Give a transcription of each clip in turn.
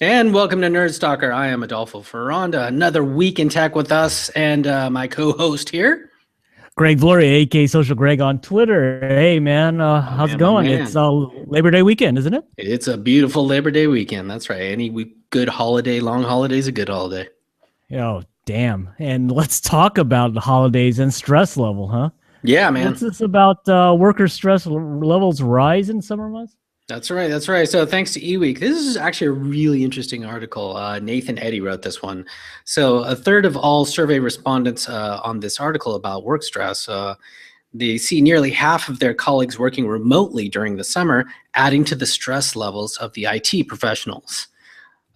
And welcome to Nerd Stalker. I am Adolfo Ferranda. Another week in tech with us and my co-host here. Greg Gloria, aka Social Greg on Twitter. Hey man, how's it going? It's Labor Day weekend, isn't it? It's a beautiful Labor Day weekend. That's right. Any good holiday, long holiday is a good holiday. Oh, damn. And let's talk about the holidays and stress level, huh? Yeah, man. What's this about worker stress levels rise in summer months? That's right. That's right. So thanks to eWeek, this is actually a really interesting article. Nathan Eddy wrote this one. So a third of all survey respondents on this article about work stress, they see nearly half of their colleagues working remotely during the summer, adding to the stress levels of the IT professionals.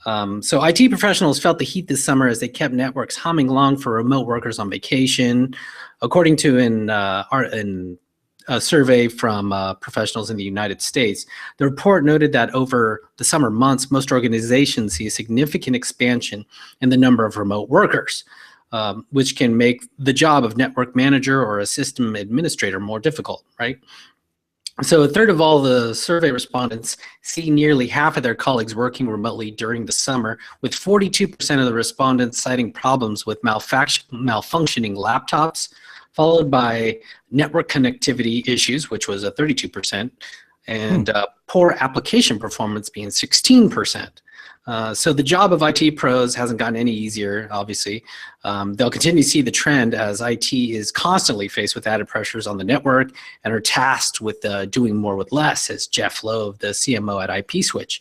So IT professionals felt the heat this summer as they kept networks humming along for remote workers on vacation. According to a survey from professionals in the United States, the report noted that over the summer months, most organizations see a significant expansion in the number of remote workers, which can make the job of network manager or a system administrator more difficult, right? So a third of all the survey respondents see nearly half of their colleagues working remotely during the summer, with 42% of the respondents citing problems with malfunctioning laptops, followed by network connectivity issues, which was a 32%, and poor application performance being 16%. So the job of IT pros hasn't gotten any easier, obviously. They'll continue to see the trend as IT is constantly faced with added pressures on the network and are tasked with doing more with less, says Jeff Lowe, the CMO at IP Switch.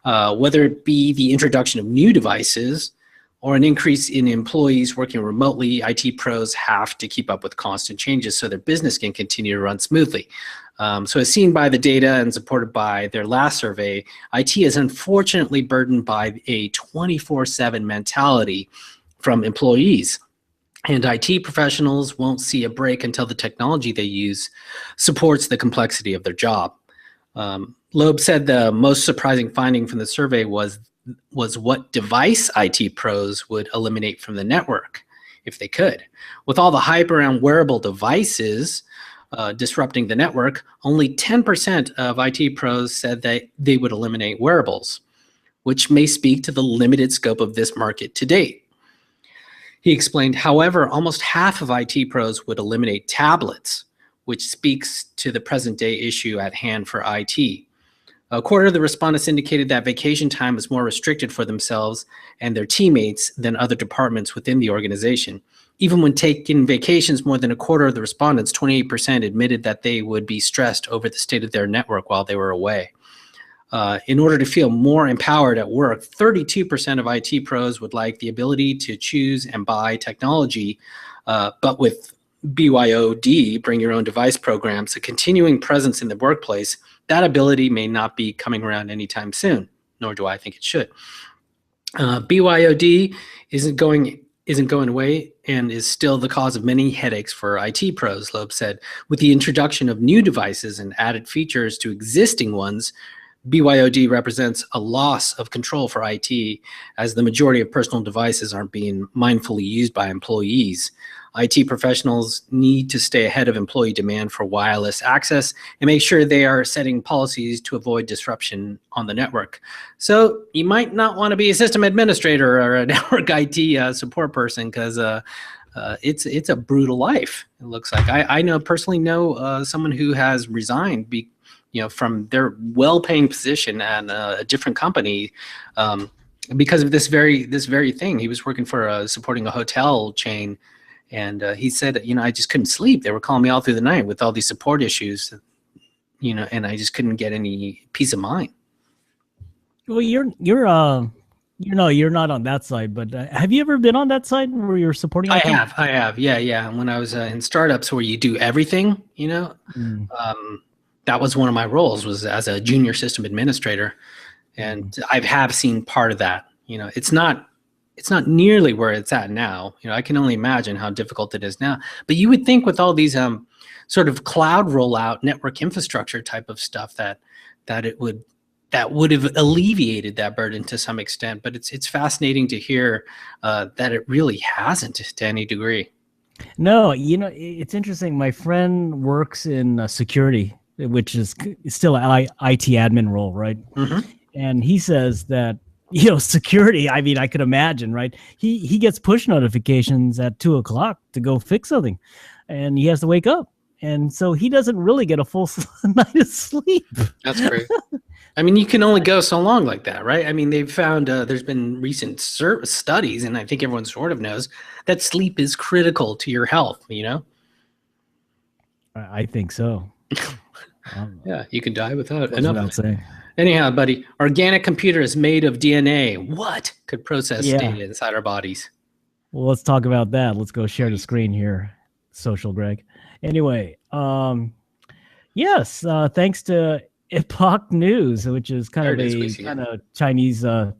Whether it be the introduction of new devices or an increase in employees working remotely, IT pros have to keep up with constant changes so their business can continue to run smoothly. So as seen by the data and supported by their last survey, IT is unfortunately burdened by a 24/7 mentality from employees. And IT professionals won't see a break until the technology they use supports the complexity of their job. Loeb said the most surprising finding from the survey was what device IT pros would eliminate from the network if they could. With all the hype around wearable devices disrupting the network, only 10% of IT pros said that they would eliminate wearables, which may speak to the limited scope of this market to date. He explained, however, almost half of IT pros would eliminate tablets, which speaks to the present day issue at hand for IT. A quarter of the respondents indicated that vacation time is more restricted for themselves and their teammates than other departments within the organization. Even when taking vacations, more than a quarter of the respondents, 28%, admitted that they would be stressed over the state of their network while they were away. In order to feel more empowered at work, 32% of IT pros would like the ability to choose and buy technology, but with BYOD, bring your own device programs, a continuing presence in the workplace, that ability may not be coming around anytime soon, nor do I think it should. BYOD isn't going away and is still the cause of many headaches for IT pros, Loeb said. With the introduction of new devices and added features to existing ones, BYOD represents a loss of control for IT, as the majority of personal devices aren't being mindfully used by employees. IT professionals need to stay ahead of employee demand for wireless access and make sure they are setting policies to avoid disruption on the network. So you might not want to be a system administrator or a network IT support person, because it's a brutal life, it looks like. I personally know someone who has resigned from their well-paying position at a different company because of this very thing. He was working for supporting a hotel chain, and he said, I just couldn't sleep. They were calling me all through the night with all these support issues, and I just couldn't get any peace of mind. Well, you're not on that side, but have you ever been on that side where you're supporting? I have. Yeah. When I was in startups where you do everything, that was one of my roles, was as a junior system administrator. And I have seen part of that. It's not nearly where it's at now. I can only imagine how difficult it is now. But you would think with all these sort of cloud rollout, network infrastructure type of stuff, that would have alleviated that burden to some extent. But it's fascinating to hear that it really hasn't to any degree. No, it's interesting. My friend works in security, which is still an IT admin role, right? Mm-hmm. And he says that security. I mean, I could imagine, right? He gets push notifications at 2:00 to go fix something, and he has to wake up, and so he doesn't really get a full night of sleep. That's great. I mean, you can only go so long like that, right? I mean, they've found there's been recent studies, and I think everyone sort of knows that sleep is critical to your health. I think so. Yeah, you can die without Goes enough. without saying. Anyhow, buddy, organic computer is made of DNA. What could process Yeah. data inside our bodies? Well, let's talk about that. Let's go share the screen here, social Greg. Anyway, yes, thanks to Epoch News, which is kind There of it is, we a see it. kind of Chinese, kind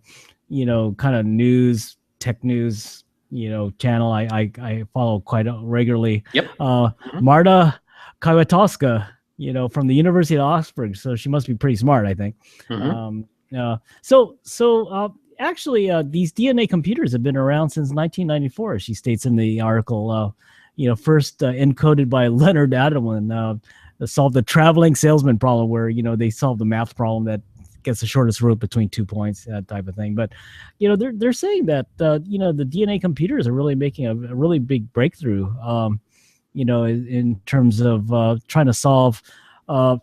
of news, tech news, channel I follow quite regularly. Yep. Marta Kwiatkowska, from the University of Oxford, so she must be pretty smart, I think. Mhm. Actually, these DNA computers have been around since 1994, as she states in the article. First encoded by Leonard Adelman, solved the traveling salesman problem, where they solved the math problem that gets the shortest route between 2 points, that type of thing. But they're saying that the DNA computers are really making a really big breakthrough. In terms of trying to solve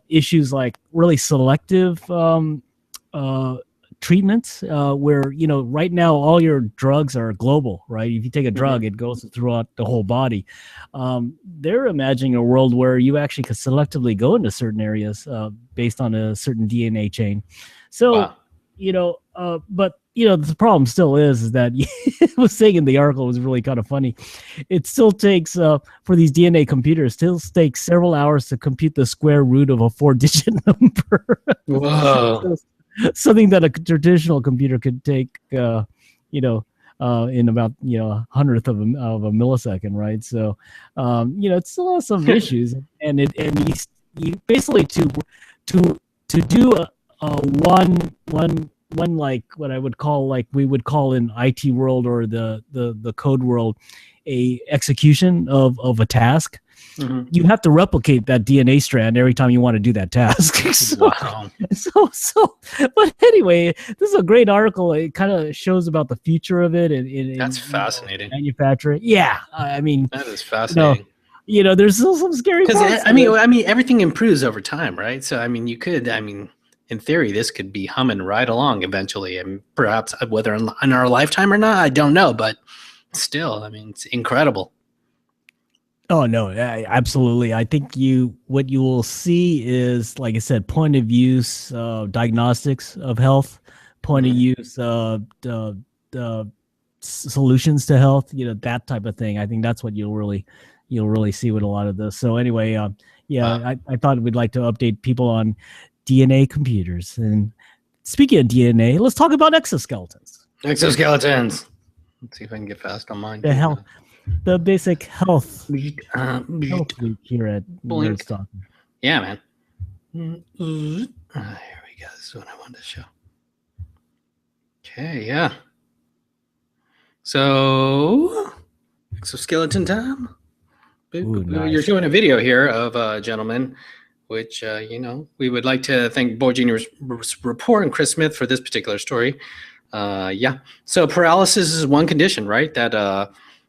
issues like really selective treatments, where right now all your drugs are global, right? If you take a drug, it goes throughout the whole body. They're imagining a world where you actually could selectively go into certain areas based on a certain DNA chain. So, Wow. but the problem still is that it was saying in the article, was really kind of funny. It still takes for these DNA computers, still takes several hours to compute the square root of a 4-digit number. Whoa. Something that a traditional computer could take, in about a hundredth of a millisecond, right? So, it still has some issues, and you basically to do one like what I would call, like we would call in IT world or the code world, a execution of a task. Mhm. You have to replicate that DNA strand every time you want to do that task. Wow. But anyway, this is a great article. It kind of shows about the future of it and That's fascinating. manufacturing. Yeah, I mean, That is fascinating. there's still some scary parts. Because I mean, everything improves over time, right? So I mean, in theory, this could be humming right along eventually, and perhaps whether in our lifetime or not, I don't know. But still, I mean, it's incredible. Oh no, absolutely. I think what you will see is, like I said, point of use diagnostics of health, point of use solutions to health, that type of thing. I think that's what you'll really see with a lot of this. So anyway, I thought we'd like to update people on DNA computers. And speaking of DNA, let's talk about exoskeletons. Exoskeletons. Let's see if I can get fast on mine. The basic health week here at Stalker. Yeah, man. Here we go. This is what I wanted to show. Okay, yeah. So, exoskeleton time. Ooh, nice. You're showing a video here of a gentleman, which, we would like to thank Boy Genius Report and Chris Smith for this particular story. So paralysis is one condition, right? That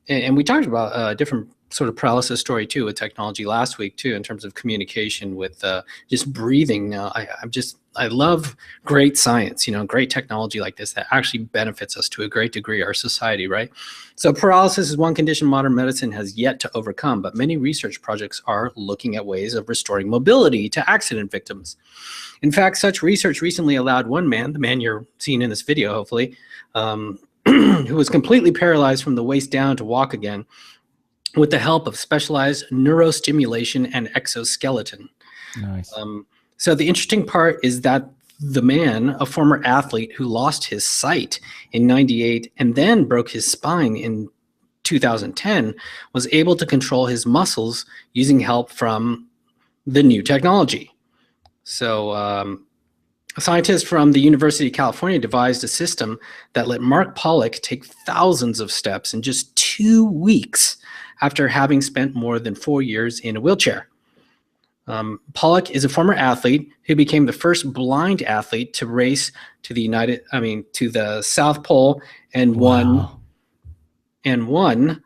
and we talked about a different sort of paralysis story too with technology last week too, in terms of communication with just breathing. I love great science, great technology like this that actually benefits us to a great degree, our society, right? So paralysis is one condition modern medicine has yet to overcome, but many research projects are looking at ways of restoring mobility to accident victims. In fact, such research recently allowed one man, the man you're seeing in this video, hopefully, who was completely paralyzed from the waist down to walk again, with the help of specialized neurostimulation and exoskeleton. Nice. So the interesting part is that the man, a former athlete who lost his sight in '98 and then broke his spine in 2010, was able to control his muscles using help from the new technology. So scientists from the University of California devised a system that let Mark Pollock take thousands of steps in just 2 weeks after having spent more than 4 years in a wheelchair. Pollock is a former athlete who became the first blind athlete to race to the South Pole and Wow. won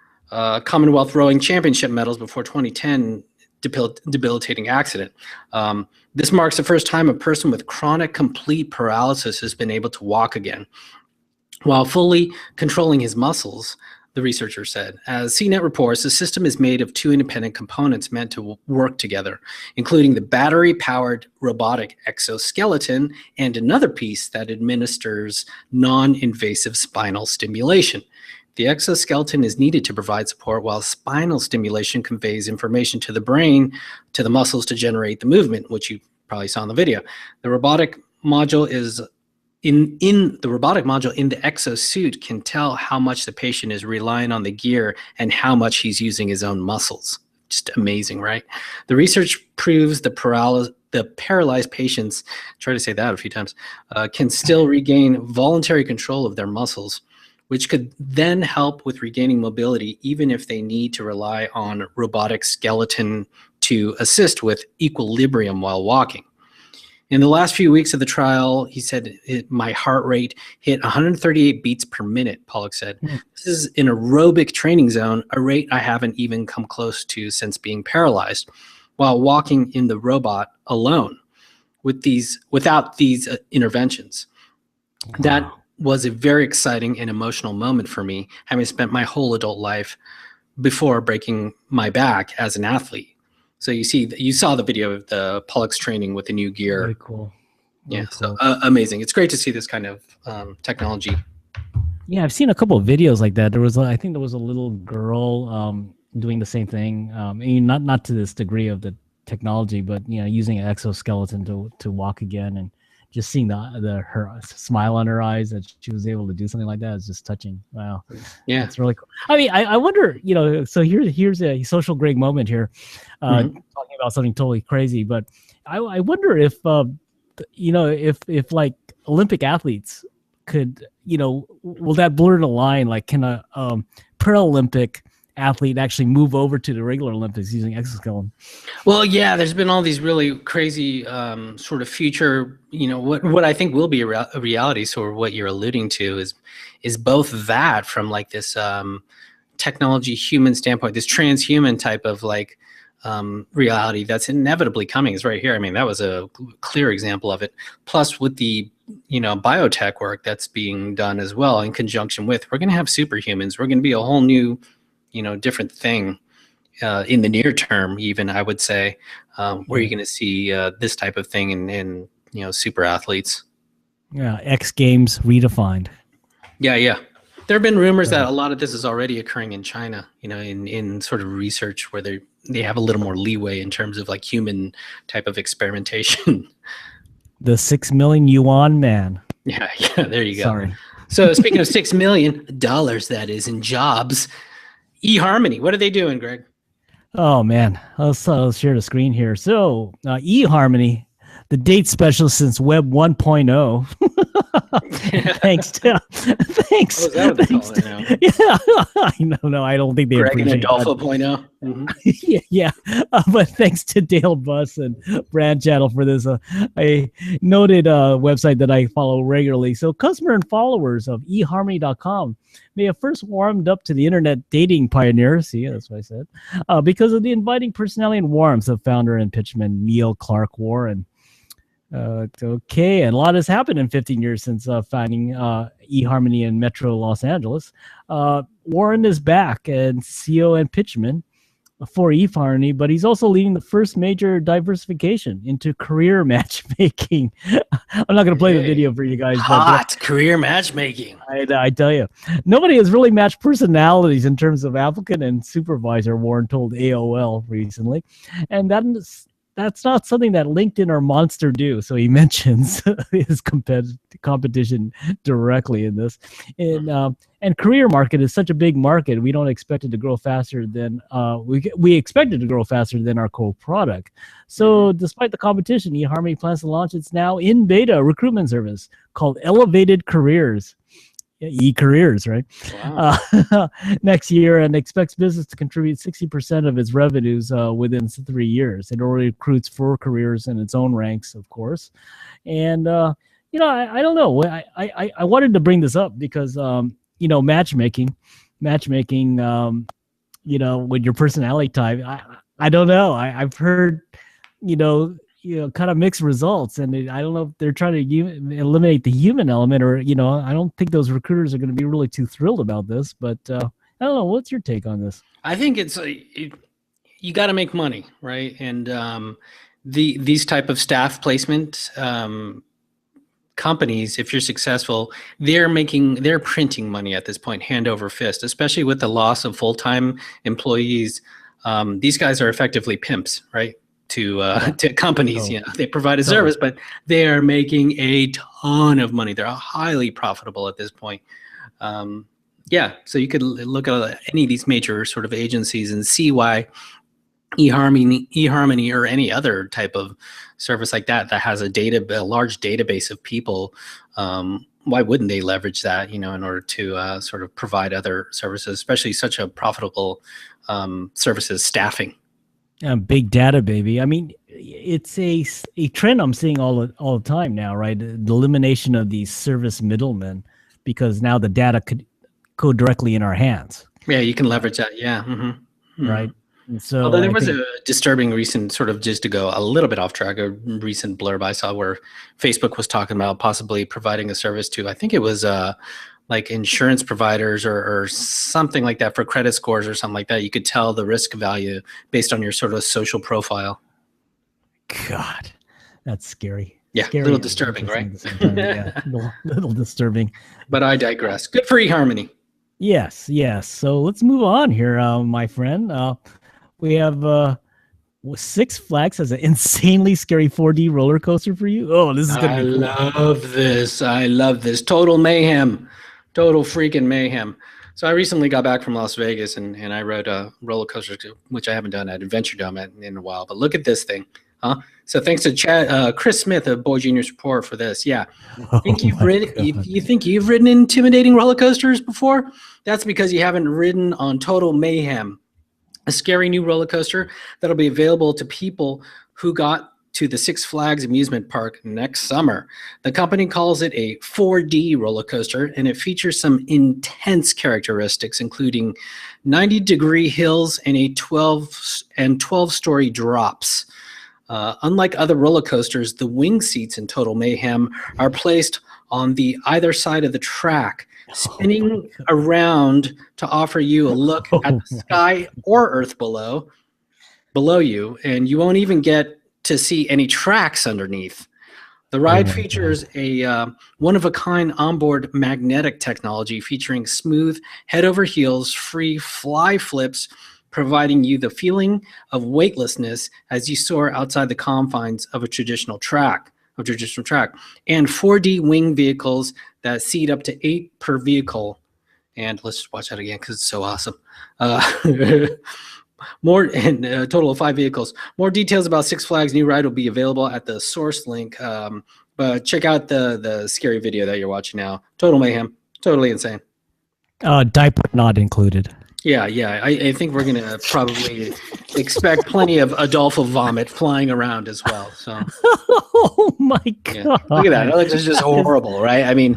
Commonwealth Rowing Championship medals before 2010 debilitating accident. This marks the first time a person with chronic complete paralysis has been able to walk again, while fully controlling his muscles, the researcher said. As CNET reports, the system is made of two independent components meant to work together, including the battery-powered robotic exoskeleton and another piece that administers non-invasive spinal stimulation. The exoskeleton is needed to provide support, while spinal stimulation conveys information to the brain, to the muscles to generate the movement, which you probably saw in the video. The robotic module is in the robotic module in the exosuit can tell how much the patient is relying on the gear and how much he's using his own muscles. Just amazing, right? The research proves the paralyzed patients, try to say that a few times, can still regain voluntary control of their muscles, which could then help with regaining mobility, even if they need to rely on robotic skeleton to assist with equilibrium while walking. In the last few weeks of the trial, he said, my heart rate hit 138 beats per minute, Pollock said. This is an aerobic training zone, a rate I haven't even come close to since being paralyzed, while walking in the robot alone without these interventions. Wow. That was a very exciting and emotional moment for me, having spent my whole adult life before breaking my back as an athlete. So you saw the video of the Pollock's training with the new gear. Very cool. Very cool. So amazing. It's great to see this kind of technology. Yeah, I've seen a couple of videos like that. I think there was a little girl doing the same thing. Not to this degree of the technology, but using an exoskeleton to walk again, and just seeing her smile on her eyes that she was able to do something like that is just touching. Wow. Yeah, it's really cool. I mean, I wonder, so here's a social Greg moment here, talking about something totally crazy, but I wonder if, if like Olympic athletes could, will that blur the line? Like, can a Paralympic athlete actually move over to the regular Olympics using exoskeleton? Well, yeah, there's been all these really crazy sort of future, what I think will be a reality. So what you're alluding to is both that from like this technology human standpoint, this transhuman type of like reality that's inevitably coming is right here. I mean, that was a clear example of it. Plus with the biotech work that's being done as well in conjunction with, we're going to have superhumans. We're going to be a whole new different thing in the near term, even I would say, where you're going to see this type of thing in super athletes. Yeah, X Games redefined. Yeah. There have been rumors that a lot of this is already occurring in China, in sort of research where they have a little more leeway in terms of like human type of experimentation. The 6 million yuan man. Yeah, there you go. Sorry. So speaking of $6 million, that is, in jobs, eHarmony, what are they doing, Greg? Oh man, I'll share the screen here. So eHarmony, the date specialist since Web 1.0. Thanks. Oh, is that what they call it now? Yeah, I know. No, I don't think they Greg and appreciate Adolfo 0.0. Yeah. But thanks to Dale Buss and Brand Channel for this, a noted website that I follow regularly. So customer and followers of eHarmony.com may have first warmed up to the internet dating pioneer. See, that's what I said. Because of the inviting personality and warmth of founder and pitchman Neil Clark Warren. Okay, and a lot has happened in 15 years since founding eHarmony in Metro Los Angeles. Warren is back and CEO and pitchman for eHarmony, but he's also leading the first major diversification into career matchmaking. I'm not going to play the video for you guys. Hot career matchmaking. I tell you, nobody has really matched personalities in terms of applicant and supervisor, Warren told AOL recently. And that's not something that LinkedIn or Monster do. So he mentions his competition directly in this. And career market is such a big market. We don't expect it to grow faster than we expect it to grow faster than our core product. So despite the competition, eHarmony plans to launch its now in beta recruitment service called Elevated Careers. e-careers, right? Wow. Next year, and expects business to contribute 60% of its revenues within 3 years. It already recruits for careers in its own ranks, of course. And I don't know. I wanted to bring this up because matchmaking, with your personality type. I don't know. I've heard, kind of mixed results, and I don't know if they're trying to eliminate the human element, or I don't think those recruiters are going to be really too thrilled about this. But I don't know. What's your take on this? I think you got to make money, right? And these type of staff placement companies, if you're successful, they're printing money at this point, hand over fist, especially with the loss of full-time employees. These guys are effectively pimps, right? To companies. They provide a service, but they are making a ton of money. They're highly profitable at this point. So you could look at any of these major sort of agencies and see why eHarmony or any other type of service like that has a large database of people. Why wouldn't they leverage that, in order to sort of provide other services, especially such a profitable services staffing? Big data, baby. I mean, it's a trend I'm seeing all the time now, right? The elimination of these service middlemen, because now the data could go directly in our hands. Yeah, you can leverage that. Yeah. Mm-hmm. Mm-hmm. Right. And so although there was a disturbing recent, sort of, just to go a little bit off track, a recent blurb I saw where Facebook was talking about possibly providing a service to, I think it was like insurance providers or something like that, for credit scores or something like that. You could tell the risk value based on your sort of social profile. God, that's scary. Yeah, scary, a little disturbing, right? Yeah, little disturbing. But I digress. Good for eHarmony. Yes. So let's move on here, my friend. We have Six Flags has an insanely scary 4D roller coaster for you. Oh, this is gonna be cool. I love this. Total mayhem. Total freaking mayhem. So I recently got back from Las Vegas and I rode a roller coaster, which I haven't done at Adventure Dome in a while. But look at this thing. So thanks to Chris Smith of Boy Genius Report for this. Yeah. You think you've ridden intimidating roller coasters before? That's because you haven't ridden on Total Mayhem, a scary new roller coaster that'll be available to people who got to the Six Flags amusement park next summer. The company calls it a 4D roller coaster, and it features some intense characteristics, including 90-degree hills and 12-story drops. Unlike other roller coasters, the wing seats in Total Mayhem are placed on the either side of the track, spinning around to offer you a look at the sky or earth below you, and you won't even get to see any tracks underneath. The ride features a one-of-a-kind onboard magnetic technology featuring smooth head-over-heels free fly flips, providing you the feeling of weightlessness as you soar outside the confines of a traditional track, and 4D wing vehicles that seat up to 8 per vehicle. And let's just watch that again because it's so awesome. A total of 5 vehicles. More details about Six Flags' new ride will be available at the source link. But check out the scary video that you're watching now. Total mayhem. Totally insane. Diaper not included. Yeah. I think we're going to probably expect plenty of Adolfo vomit flying around as well. So. Oh, my God. Yeah. Look at that. It looks just horrible, right? I mean,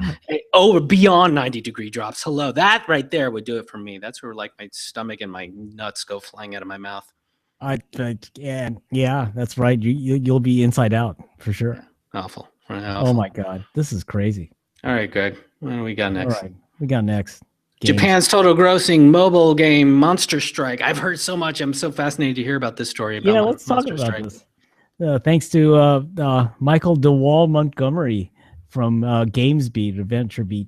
beyond 90-degree drops. Hello. That right there would do it for me. That's where, like, my stomach and my nuts go flying out of my mouth. Yeah, that's right. You'll be inside out for sure. Yeah. Awful. Oh, my God. This is crazy. All right, Greg. What do we got next? All right. We got next. Games. Japan's total grossing mobile game Monster Strike. I've heard so much. I'm so fascinated to hear about this story. Let's talk about this. Thanks to Michael DeWall Montgomery from GamesBeat, Adventure Beat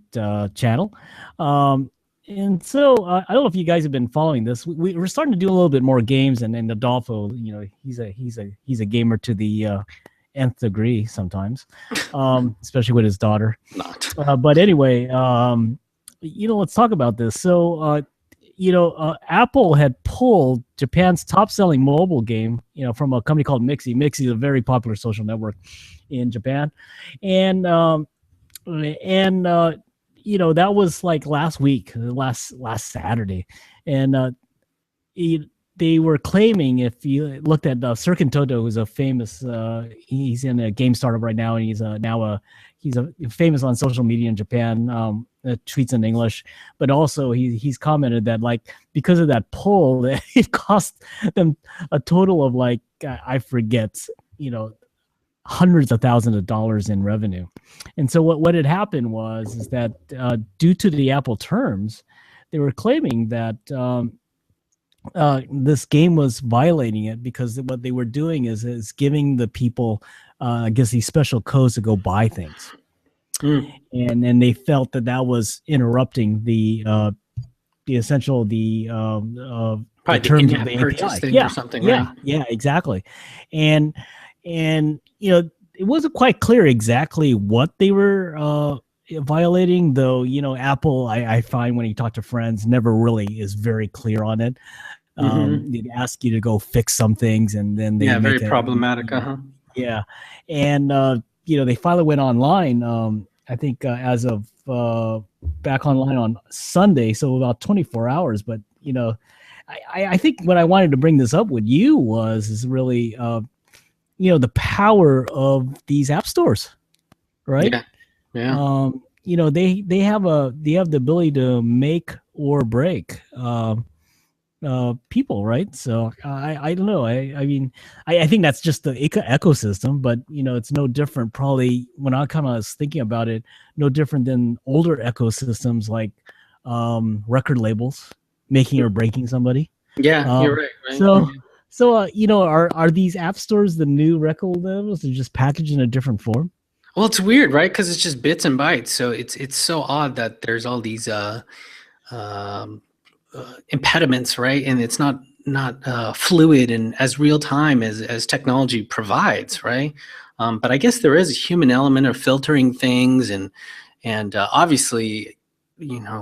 channel. And so I don't know if you guys have been following this. We're starting to do a little bit more games, and Adolfo, he's a gamer to the nth degree sometimes, especially with his daughter. Not. But anyway, let's talk about this. So, Apple had pulled Japan's top-selling mobile game, from a company called Mixi. Mixi is a very popular social network in Japan, and that was like last week, last Saturday, and they were claiming, if you looked at Sirkin Toto, who's a famous, he's in a game startup right now, and he's famous on social media in Japan, tweets in English, but also he's commented that, like, because of that poll, it cost them a total of, like, I forget, hundreds of thousands of dollars in revenue. And so what had happened is that due to the Apple terms, they were claiming that this game was violating it, because what they were doing is giving the people, I guess, these special codes to go buy things. And then they felt that was interrupting the essential the terms of the API. Thing or something, right? Yeah, exactly. And it wasn't quite clear exactly what they were violating, though. Apple, I find, when you talk to friends, never really is very clear on it. They'd ask you to go fix some things, and then they very problematic. Yeah, and they finally went online. I think as of back online on Sunday, so about 24 hours. But I think what I wanted to bring this up with you is really the power of these app stores, right? Yeah. They have the ability to make or break people, right? So I don't know. I mean, I think that's just the ecosystem, but it's no different. Probably when I kind of was thinking about it, no different than older ecosystems like record labels making or breaking somebody. Yeah, you're right. So are these app stores the new record labels? They're just packaged in a different form? Well, it's weird, right? Because it's just bits and bytes. So it's so odd that there's all these impediments, right? And it's not fluid and as real time as technology provides, right? But I guess there is a human element of filtering things, and obviously,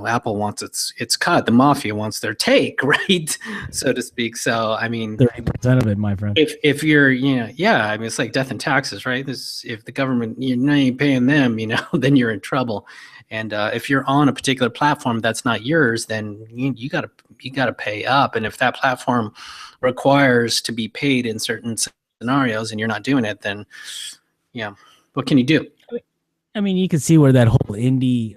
Apple wants its cut. The mafia wants their take, right, so to speak. So I mean, 30% of it, my friend. If you're, I mean, it's like death and taxes, right? If the government, you're not paying them, then you're in trouble. And if you're on a particular platform that's not yours, then you gotta pay up. And if that platform requires to be paid in certain scenarios, and you're not doing it, then what can you do? I mean, you can see where that whole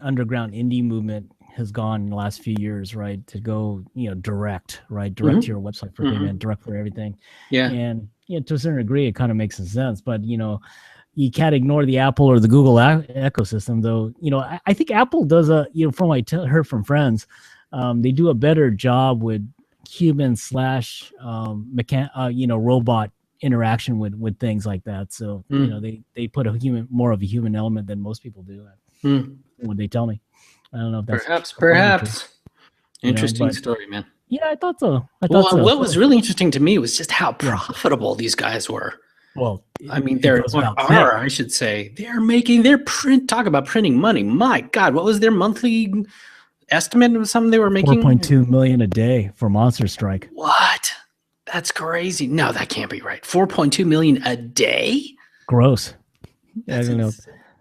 underground indie movement has gone in the last few years, right? To go, direct, right? Direct to your website for payment, direct for everything. Yeah. And to a certain degree, it kind of makes some sense. But you can't ignore the Apple or the Google ecosystem, though. I think Apple does from what I heard from friends, they do a better job with human / robot interaction with things like that. So they put more of a human element than most people do. What they tell me. I don't know if that's perhaps. Interesting story, man. Yeah, I thought so. What was really interesting to me was just how profitable these guys were. Well, I mean, I should say, talk about printing money. My God, what was their monthly estimate of something they were making? 4.2 million a day for Monster Strike. What? That's crazy. No, that can't be right. 4.2 million a day? Gross. I don't know.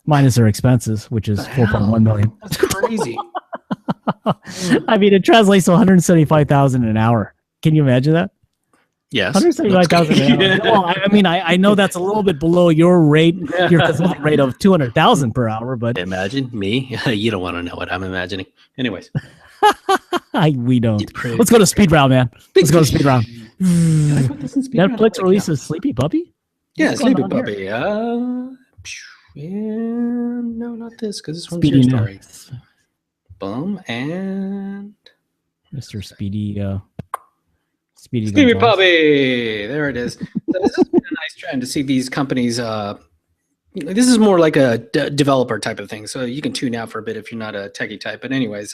Minus their expenses, which is 4.1 million. That's crazy. I mean, it translates to 175,000 an hour. Can you imagine that? Yes. 175,000 an hour. Well, I mean, I know that's a little bit below your rate, your consulting rate of 200,000 per hour, but imagine me. You don't want to know what I'm imagining. Anyways. We don't. Let's go to speed round, man. Let's go to speed round. Netflix releases Sleepy Puppy? Yeah, Sleepy Puppy. No, not this, because this one's your story. Boom, and Mr. Speedy Sleepy Puppy. There it is. So this has been a nice trend to see these companies. This is more like a developer type of thing, so you can tune out for a bit if you're not a techie type. But anyways,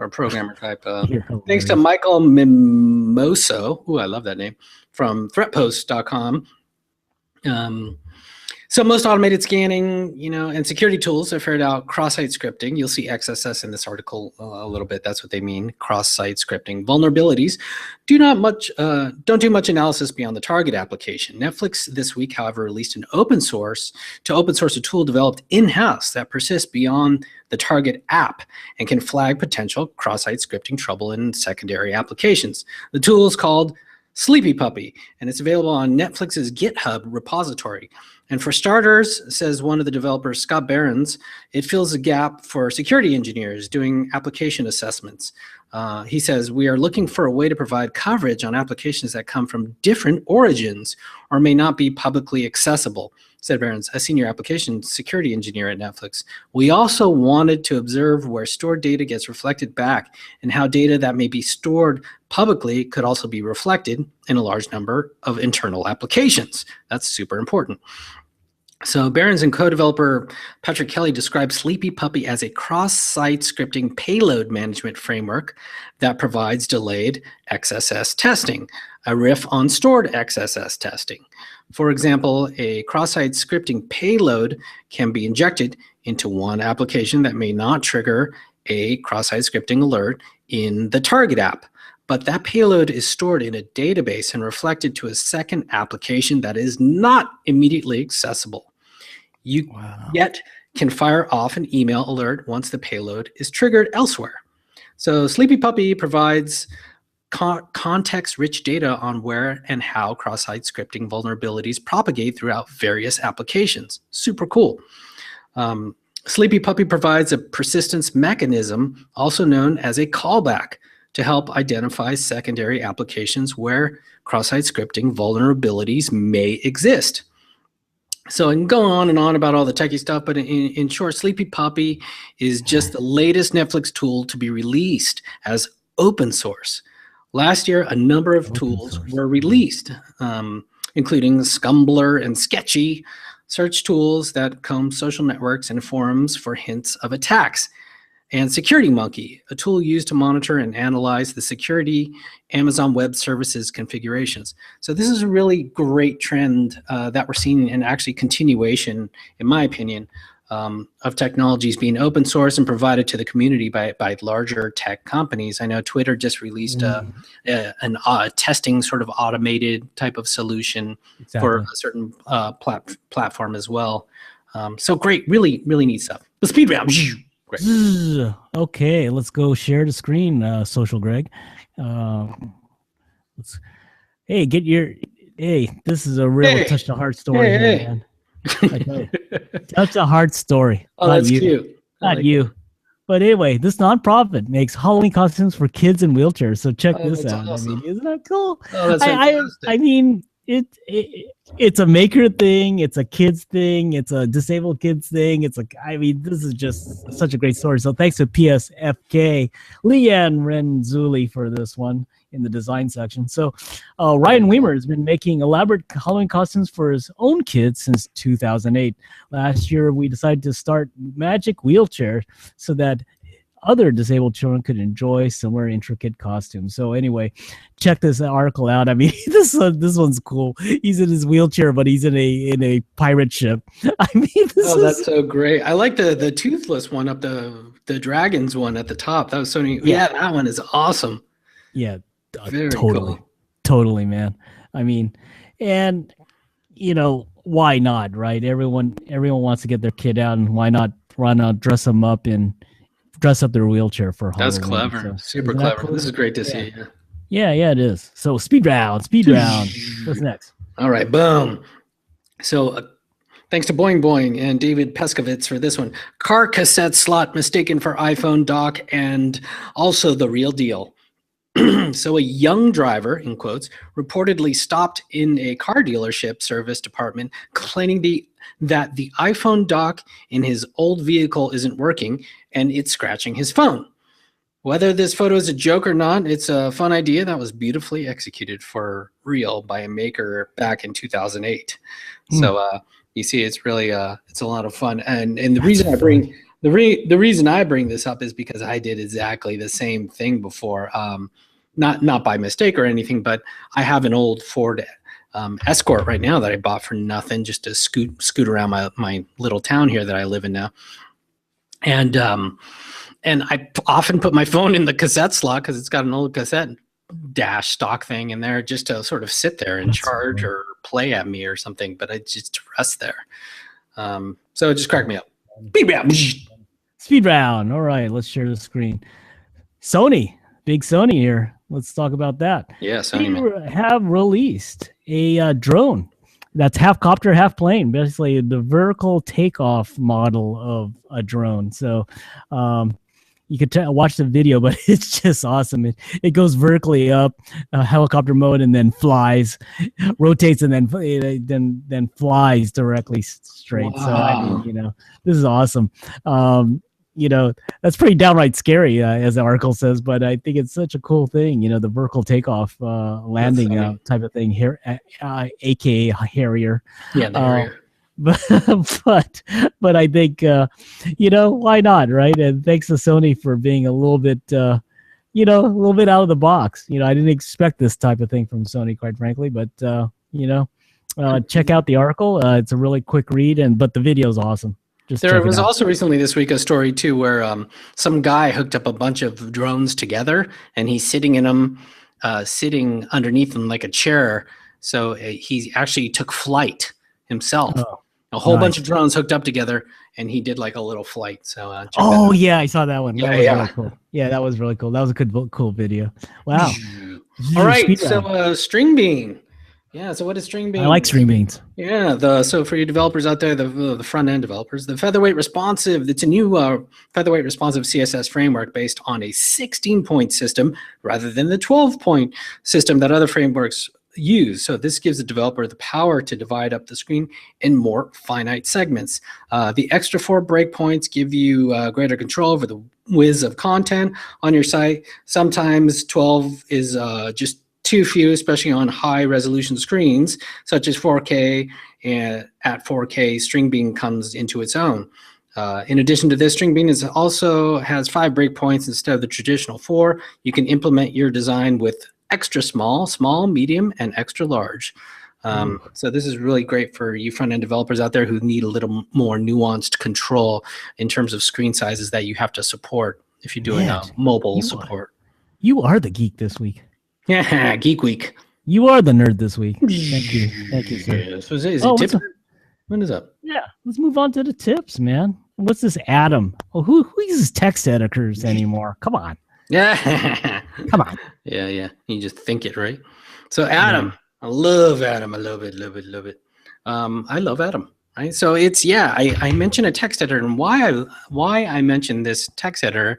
or a programmer type. Thanks to Michael Mimoso. Ooh, I love that name. From threatpost.com. So most automated scanning, and security tools have figured out cross-site scripting. You'll see XSS in this article a little bit. That's what they mean, cross-site scripting. Vulnerabilities don't do much analysis beyond the target application. Netflix this week, however, released an open source a tool developed in-house that persists beyond the target app and can flag potential cross-site scripting trouble in secondary applications. The tool is called Sleepy Puppy, and it's available on Netflix's GitHub repository. And for starters, says one of the developers, Scott Behrens, it fills a gap for security engineers doing application assessments. He says, we are looking for a way to provide coverage on applications that come from different origins or may not be publicly accessible, said Behrens, a senior application security engineer at Netflix. We also wanted to observe where stored data gets reflected back and how data that may be stored publicly could also be reflected in a large number of internal applications. That's super important. So Behrens and co-developer Patrick Kelly described Sleepy Puppy as a cross-site scripting payload management framework that provides delayed XSS testing, a riff on stored XSS testing. For example, a cross-site scripting payload can be injected into one application that may not trigger a cross-site scripting alert in the target app, but that payload is stored in a database and reflected to a second application that is not immediately accessible. You yet can fire off an email alert once the payload is triggered elsewhere. So Sleepy Puppy provides context-rich data on where and how cross-site scripting vulnerabilities propagate throughout various applications. Super cool. Sleepy Puppy provides a persistence mechanism, also known as a callback, to help identify secondary applications where cross-site scripting vulnerabilities may exist. So I can go on and on about all the techie stuff, but in short, Sleepy Puppy is just the latest Netflix tool to be released as open source. Last year, a number of tools were released, including Scumbler and Sketchy, search tools that comb social networks and forums for hints of attacks, and Security Monkey, a tool used to monitor and analyze the security Amazon Web Services configurations. So this is a really great trend that we're seeing, and actually continuation, in my opinion, of technologies being open source and provided to the community by larger tech companies. I know Twitter just released a testing sort of automated type of solution for a certain platform as well. So great, really, really neat stuff. The speed round. Great. Okay, let's go share the screen, Social Greg. Hey, this is a real touch the heart story here, man. Touch the heart story. Oh, that's cute. Not you. But anyway, this nonprofit makes Halloween costumes for kids in wheelchairs. So check this out. Awesome. I mean, isn't that cool? Oh, that's fantastic. I mean, it's a maker thing, it's a kids thing, it's a disabled kids thing. This is just such a great story. So thanks to PSFK, Leanne Renzulli for this one in the design section. So Ryan Weimer has been making elaborate Halloween costumes for his own kids since 2008. Last year, we decided to start Magic Wheelchair so that other disabled children could enjoy similar intricate costumes. So anyway, check this article out. I mean, this one's cool. He's in his wheelchair, but he's in a pirate ship. I mean, that's so great. I like the toothless one up, the dragons one at the top. That was Sony. Yeah, that one is awesome. Yeah, very totally, man. I mean, and why not, right? Everyone wants to get their kid out, and why not dress up their wheelchair for Halloween. That's clever. So, super clever. Cool? This is great to see. Yeah, it is. So speed round. What's next? All right, boom. So thanks to Boing Boing and David Peskovitz for this one. Car cassette slot mistaken for iPhone dock, and also the real deal. So a young driver, in quotes, reportedly stopped in a car dealership service department complaining that the iPhone dock in his old vehicle isn't working and it's scratching his phone. Whether this photo is a joke or not, it's a fun idea that was beautifully executed for real by a maker back in 2008. So you see, it's really it's a lot of fun. And the reason the reason I bring this up is because I did exactly the same thing before. Not by mistake or anything, but I have an old Ford Escort right now that I bought for nothing, just to scoot around my little town here that I live in now. And I often put my phone in the cassette slot because it's got an old cassette dash stock thing in there, just to sort of sit there and charge or play at me or something. But I just rest there. So it just cracked me up. Speed round. All right, let's share the screen. Sony, big Sony here. Let's talk about that. Yeah, Sony. They have released a drone that's half copter, half plane, basically the vertical takeoff model of a drone. So you could watch the video, but it's just awesome. It goes vertically up, helicopter mode, and then flies, rotates, and then flies directly straight. Wow. So I mean, you know, this is awesome. You know, that's pretty downright scary, as the article says, but I think it's such a cool thing, you know, the vertical takeoff landing type of thing here, aka Harrier. Yeah, the Harrier. But I think, you know, why not, right? And thanks to Sony for being a little bit, you know, a little bit out of the box. You know, I didn't expect this type of thing from Sony, quite frankly, but, you know, check out the article. It's a really quick read, but the video is awesome. There was also recently this week a story too where some guy hooked up a bunch of drones together, and he's sitting in them, sitting underneath them like a chair. So he actually took flight himself. Oh, a whole bunch of drones hooked up together, and he did like a little flight. So yeah, I saw that one. That was really cool. Yeah, that was really cool. That was a good, cool video. Wow. All right, so String Bean. Yeah, so what is String Bean? I like String Beans. Yeah, so for you developers out there, the front end developers, the featherweight responsive, it's a new featherweight responsive CSS framework based on a 16-point system rather than the 12-point system that other frameworks use. So this gives the developer the power to divide up the screen in more finite segments. The extra 4 breakpoints give you greater control over the whiz of content on your site. Sometimes 12 is just too few, especially on high resolution screens, such as 4K, and at 4K, String Bean comes into its own. In addition to this, String Bean also has 5 breakpoints instead of the traditional 4. You can implement your design with extra small, medium, and extra large. So this is really great for you front-end developers out there who need a little more nuanced control in terms of screen sizes that you have to support if you're doing mobile support. You are the geek this week. Yeah, Geek Week. You are the nerd this week. Thank you, sir. Yeah, so is it tip? When is up? Yeah, let's move on to the tips, man. What's this Atom? Oh, who uses text editors anymore? Come on. Yeah. Come on. Yeah. You just think it, right? So Atom, I love Atom. I love it. I love Atom. Right. So it's I mentioned a text editor, and why I mentioned this text editor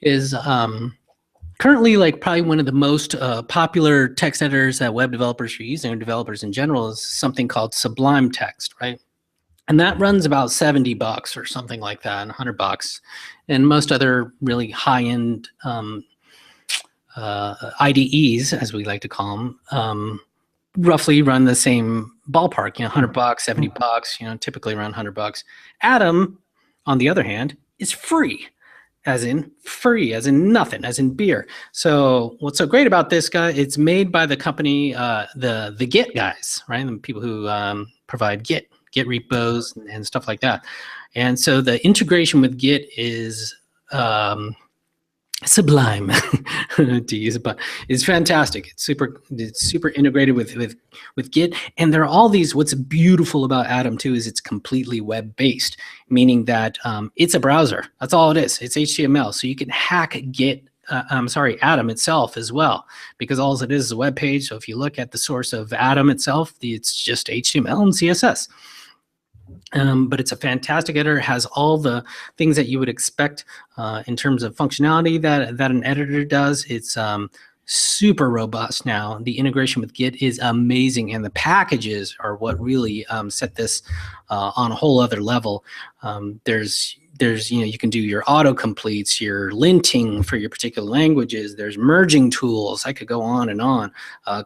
is currently, like, probably one of the most popular text editors that web developers are using, or developers in general, is something called Sublime Text, right? And that runs about $70 or something like that, $100. And most other really high-end IDEs, as we like to call them, roughly run the same ballpark, $100, $70, typically around $100. Atom, on the other hand, is free. As in free, as in nothing, as in beer. So what's so great about this guy? It's made by the company, the Git guys, right? The people who provide Git repos and stuff like that. And so the integration with Git is sublime, to use it, but it's fantastic. It's super integrated with Git, and there are all these. What's beautiful about Atom too is it's completely web based, meaning that it's a browser. That's all it is. It's HTML, so you can hack Atom itself as well, because all it is a web page. So if you look at the source of Atom itself, it's just HTML and CSS. But it's a fantastic editor. It has all the things that you would expect in terms of functionality that an editor does. It's super robust now. The integration with Git is amazing, and the packages are what really set this on a whole other level. There's you can do your autocompletes, your linting for your particular languages. There's merging tools. I could go on and on.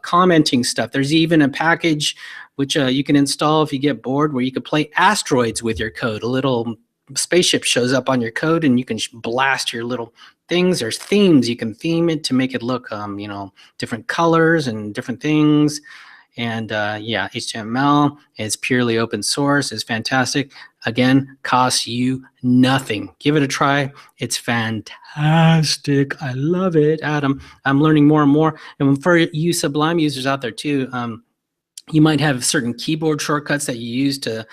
Commenting stuff. There's even a package which you can install if you get bored, where you could play asteroids with your code. A little spaceship shows up on your code, and you can blast your little things. There's themes. You can theme it to make it look, different colors and different things. And yeah, HTML is purely open source. It's fantastic. Again, costs you nothing. Give it a try. It's fantastic. I love it, Adam. I'm learning more and more. And for you Sublime users out there too, you might have certain keyboard shortcuts that you use to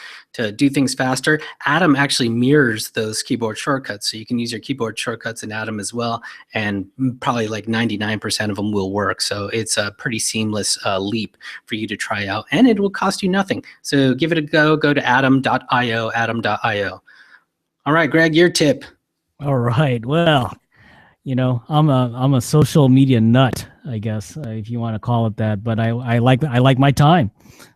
do things faster. Atom actually mirrors those keyboard shortcuts, so you can use your keyboard shortcuts in Atom as well, and probably like 99% of them will work. So it's a pretty seamless leap for you to try out, and it will cost you nothing. So give it a go. Go to atom.io, atom.io. All right, Greg, your tip. All right. Well, I'm a social media nut, I guess, if you want to call it that. But I like my time.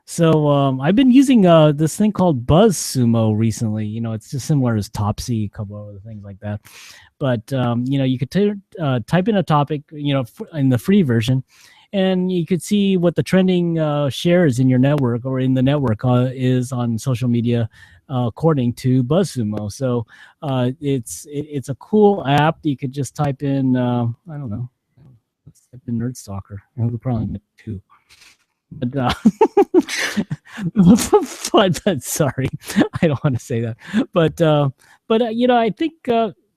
So I've been using this thing called BuzzSumo recently. It's just similar as Topsy, a couple of other things like that. But you could type in a topic, in the free version, and you could see what the trending shares in your network or in the network is on social media, according to BuzzSumo. So it's a cool app. You could just type in I don't know, let's type in Nerd Stalker. We'll probably get two. But but sorry, I don't want to say that. But I think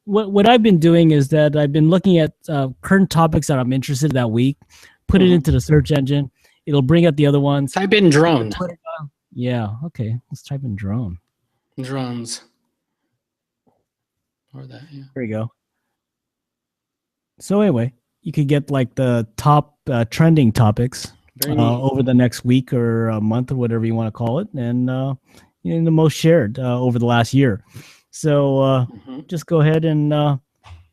what I've been doing is that I've been looking at current topics that I'm interested in that week. Put it into the search engine. It'll bring up the other ones. Type in drone. Yeah. Okay. Let's type in drone. Drones. Or that. Yeah. There you go. So anyway, you could get like the top trending topics over the next week or a month or whatever you want to call it, and the most shared over the last year. So just go ahead and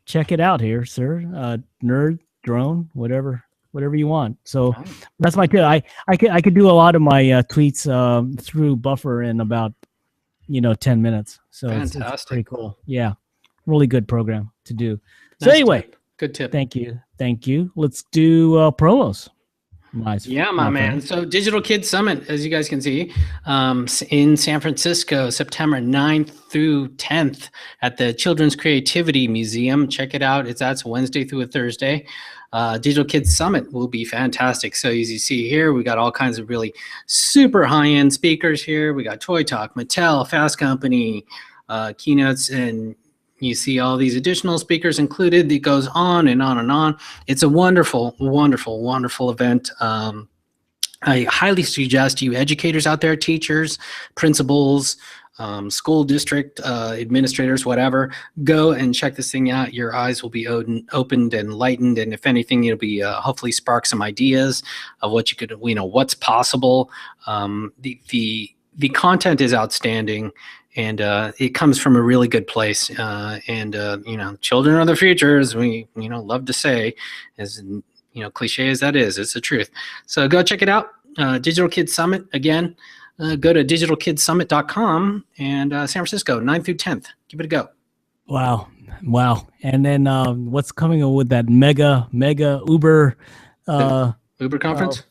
check it out here, sir. Nerd, drone, whatever you want. So that's my tip. I could do a lot of my tweets through Buffer in about 10 minutes. So it's pretty cool. Yeah, really good program to do. So anyway, good tip. Thank you. Let's do promos. Nice. Yeah, my man. So Digital Kids Summit, as you guys can see, in San Francisco, September 9th through 10th at the Children's Creativity Museum. Check it out. That's Wednesday through a Thursday. Digital Kids Summit will be fantastic. So as you see here, we got all kinds of really super high-end speakers here. We got Toy Talk, Mattel, Fast Company, keynotes, and you see all these additional speakers included. It goes on and on and on. It's a wonderful, wonderful, wonderful event. I highly suggest you educators out there, teachers, principals, school district administrators, whatever, go and check this thing out. Your eyes will be opened and lightened, and if anything, it'll be hopefully spark some ideas of what you could, what's possible. The content is outstanding, and it comes from a really good place. Children are the future, as we love to say, as cliche as that is, it's the truth. So go check it out. Digital Kids Summit again. Go to digitalkidsummit.com, and San Francisco, 9th through 10th. Give it a go. Wow. And then what's coming with that mega Uber Uber conference?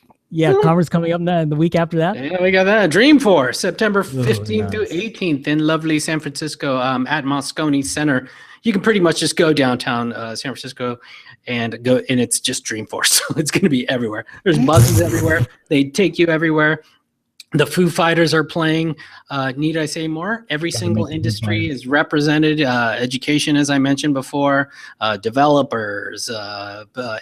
Conference coming up the week after that. Yeah, we got that. Dreamforce, September 15th through 18th in lovely San Francisco at Moscone Center. You can pretty much just go downtown San Francisco and go, and it's just Dreamforce. So it's going to be everywhere. There's buses everywhere. They take you everywhere. The Foo Fighters are playing. Need I say more? Every single industry is represented. Education, as I mentioned before, developers,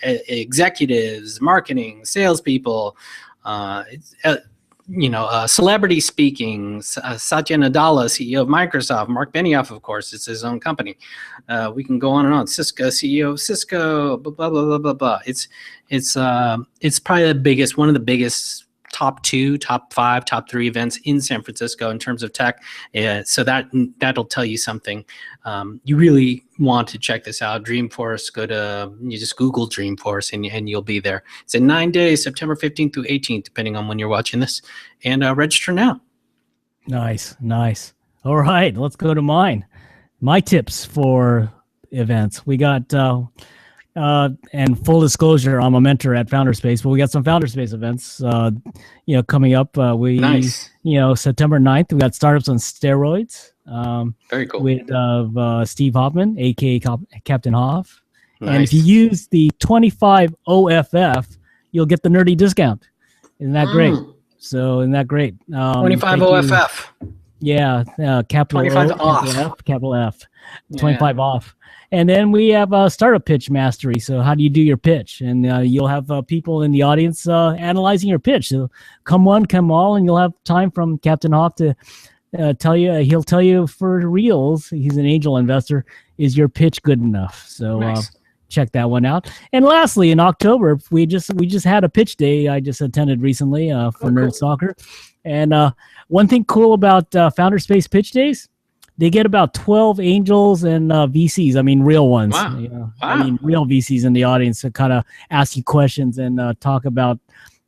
executives, marketing, salespeople, celebrity speaking. Satya Nadella, CEO of Microsoft. Mark Benioff, of course, it's his own company. We can go on and on. Cisco, CEO of Cisco. Blah blah blah blah blah. It's probably the biggest, one of the biggest. Top 2, top 5, top 3 events in San Francisco in terms of tech. So that'll tell you something. You really want to check this out. Dreamforce, you just Google Dreamforce and you'll be there. It's in 9 days, September 15th through 18th, depending on when you're watching this. And register now. Nice. All right, let's go to mine. My tips for events. We got and full disclosure, I'm a mentor at Founderspace, but we got some Founderspace events, coming up. Nice. September 9th, we got Startups on Steroids. Very cool. With Steve Hoffman, aka Captain Hoff. Nice. And if you use the 25 OFF, you'll get the nerdy discount. Isn't that great? So isn't that great? 25 OFF. Yeah, capital 25 O, off. capital F, Yeah. 25 off. And then we have startup pitch mastery. So how do you do your pitch? And you'll have people in the audience analyzing your pitch. So come one, come all, and you'll have time from Captain Hoff to tell you. He'll tell you for reals. He's an angel investor. Is your pitch good enough? So Nice. check that one out. And lastly, in October, we just had a pitch day I just attended recently for Nerd Stalker. And one thing cool about Founder Space pitch days, they get about 12 angels and VCs. I mean, real ones. Wow. You know? Wow. I mean, real VCs in the audience to kind of ask you questions and talk about,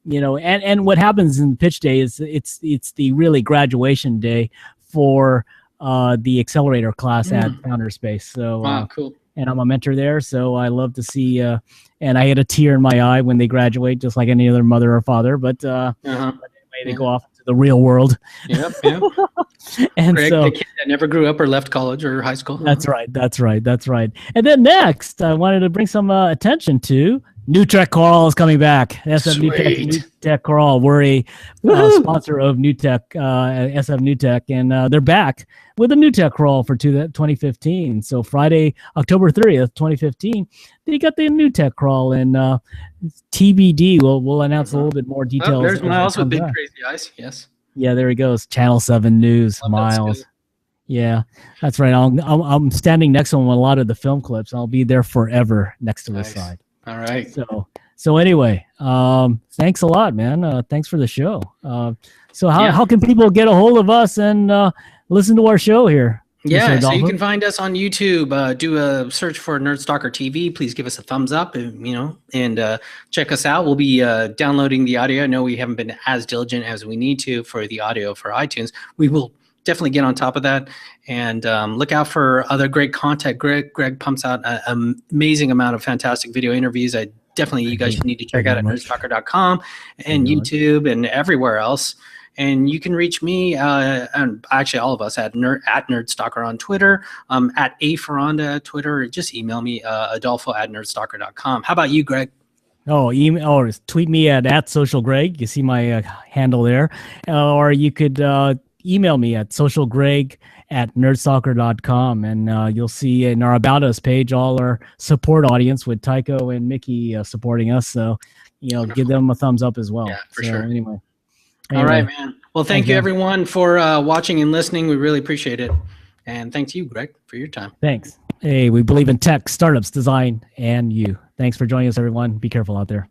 you know, and what happens in pitch day is it's the really graduation day for the accelerator class at Founder Space. So Wow, cool. And I'm a mentor there, so I love to see. And I get a tear in my eye when they graduate, just like any other mother or father. But anyway, they go off to the real world. Yep. And Greg, so the kid that never grew up or left college or high school. that's right. And then next, I wanted to bring some attention to New Tech Crawl is coming back. SF New Tech Crawl. We're a sponsor of New Tech, SF New Tech, and they're back with a New Tech Crawl for 2015. So Friday, October 30th, 2015, they got the New Tech Crawl, and TBD. We'll announce a little bit more details. Oh, there's Miles with big crazy eyes. Yes. Yeah, there he goes. Channel 7 News, Miles. Yeah, that's right. I'm standing next to him on a lot of the film clips. I'll be there forever next to his side. All right. So anyway, thanks a lot, man. Thanks for the show. So how can people get a hold of us and listen to our show here? Yeah, so you can find us on YouTube. Do a search for Nerd Stalker TV. Please give us a thumbs up, and check us out. We'll be downloading the audio. I know we haven't been as diligent as we need to for the audio for iTunes. We will definitely get on top of that, and look out for other great content. Greg pumps out an amazing amount of fantastic video interviews. You guys need to check out at nerdstalker.com and YouTube and everywhere else. And you can reach me, and actually all of us, at Nerdstalker on Twitter, at aferonda at Twitter, or just email me, adolfo@nerdstalker.com. How about you, Greg? Email or tweet me at socialgreg. You see my handle there. Or you could email me at socialgreg@nerdstalker.com, and you'll see in our About Us page all our support audience with Tycho and Mickey supporting us. So, give them a thumbs up as well. Yeah, for sure. Anyway. All right, man. Well, thank you, everyone, for watching and listening. We really appreciate it. And thanks to you, Greg, for your time. Thanks. Hey, we believe in tech, startups, design, and you. Thanks for joining us, everyone. Be careful out there.